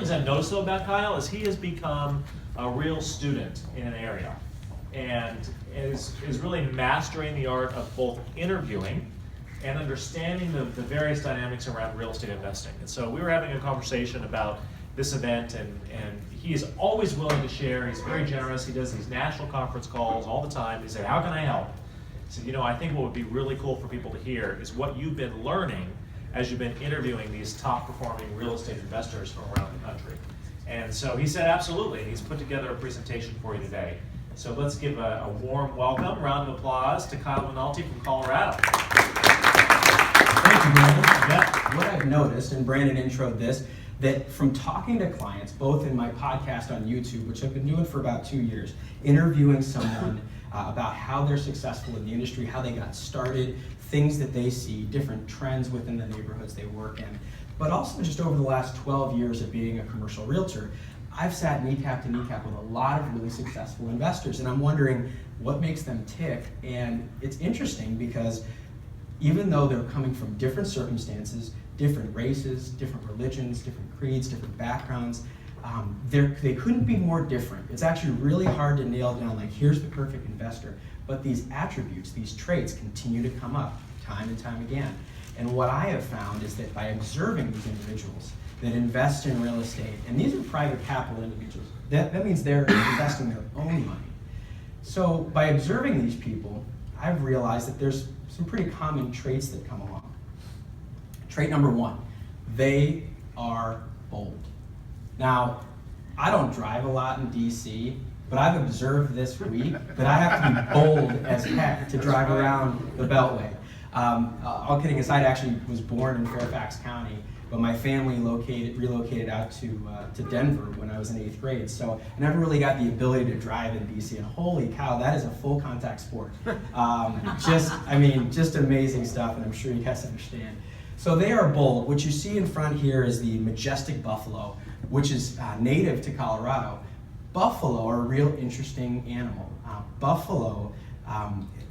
things I've noticed though about Kyle is he has become a real student in an area, and is really mastering the art of both interviewing and understanding the various dynamics around real estate investing. And so we were having a conversation about this event, and he is always willing to share. He's very generous. He does these national conference calls all the time. He said, how can I help? He said, I think what would be really cool for people to hear is what you've been learning as you've been interviewing these top performing real estate investors from around the country. And so he said, absolutely. He's put together a presentation for you today. So let's give a warm welcome, round of applause to Kyle Malnati from Colorado. Thank you, Brandon. What I've noticed, and Brandon introed this, that from talking to clients, both in my podcast on YouTube, which I've been doing for about 2 years, interviewing someone about how they're successful in the industry, how they got started, things that they see, different trends within the neighborhoods they work in, but also just over the last 12 years of being a commercial realtor, I've sat kneecap to kneecap with a lot of really successful investors, and I'm wondering what makes them tick. And it's interesting because even though they're coming from different circumstances, different races, different religions, different creeds, different backgrounds, they couldn't be more different. It's actually really hard to nail down, like, here's the perfect investor. But these attributes, these traits continue to come up time and time again. And what I have found is that by observing these individuals that invest in real estate, and these are private capital individuals, that means they're investing their own money. So by observing these people, I've realized that there's some pretty common traits that come along. Trait number one, they are bold. Now, I don't drive a lot in DC, but I've observed this week that I have to be bold as heck to drive around the Beltway. All kidding aside, I actually was born in Fairfax County, but my family relocated out to Denver when I was in 8th grade. So I never really got the ability to drive in DC, and holy cow, that is a full contact sport. Just amazing stuff, and I'm sure you guys understand. So they are bold. What you see in front here is the majestic buffalo, which is native to Colorado. Buffalo are a real interesting animal. Buffalo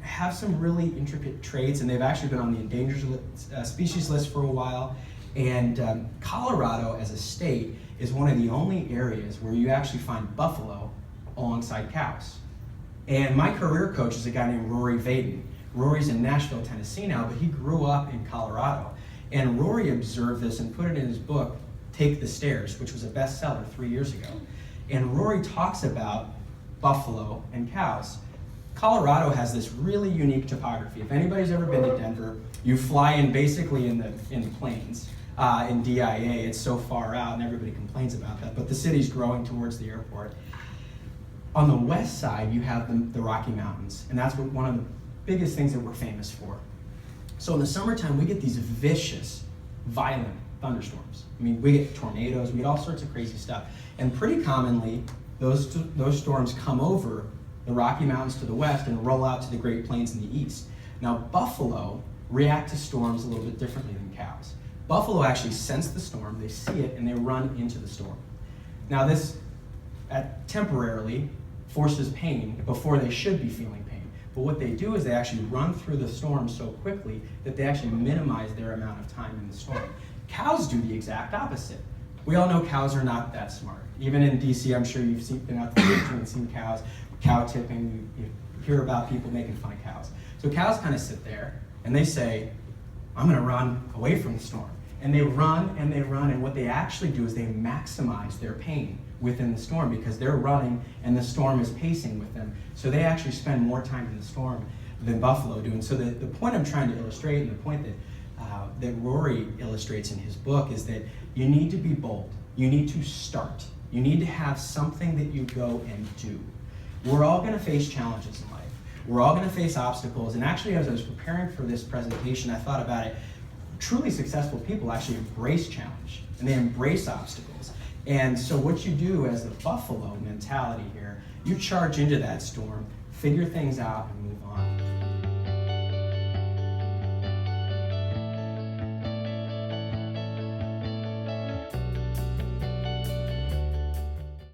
have some really intricate traits, and they've actually been on the endangered species list for a while. And Colorado as a state is one of the only areas where you actually find buffalo alongside cows. And my career coach is a guy named Rory Vaden. Rory's in Nashville, Tennessee now, but he grew up in Colorado. And Rory observed this and put it in his book, Take the Stairs, which was a bestseller 3 years ago. And Rory talks about buffalo and cows. Colorado has this really unique topography. If anybody's ever been to Denver, you fly in basically in the plains. In DIA, it's so far out, and everybody complains about that, but the city's growing towards the airport. On the west side, you have the Rocky Mountains, and that's one of the biggest things that we're famous for. So in the summertime, we get these vicious, violent thunderstorms. We get tornadoes, we get all sorts of crazy stuff. And pretty commonly, those storms come over the Rocky Mountains to the west and roll out to the Great Plains in the east. Now, buffalo react to storms a little bit differently than cows. Buffalo actually sense the storm, they see it, and they run into the storm. Now, this temporarily forces pain before they should be feeling pain. But what they do is they actually run through the storm so quickly that they actually minimize their amount of time in the storm. Cows do the exact opposite. We all know cows are not that smart. Even in DC, I'm sure you've been out there and seen cows, cow tipping, you hear about people making fun of cows. So cows kind of sit there and they say, I'm gonna run away from the storm. And they run and they run, and what they actually do is they maximize their pain within the storm because they're running and the storm is pacing with them. So they actually spend more time in the storm than buffalo do. And so the point I'm trying to illustrate, and the point that Rory illustrates in his book, is that you need to be bold. You need to start. You need to have something that you go and do. We're all gonna face challenges in life. We're all gonna face obstacles. And actually, as I was preparing for this presentation, I thought about it. Truly successful people actually embrace challenge and they embrace obstacles. And so what you do as the buffalo mentality here, you charge into that storm, figure things out, and move on.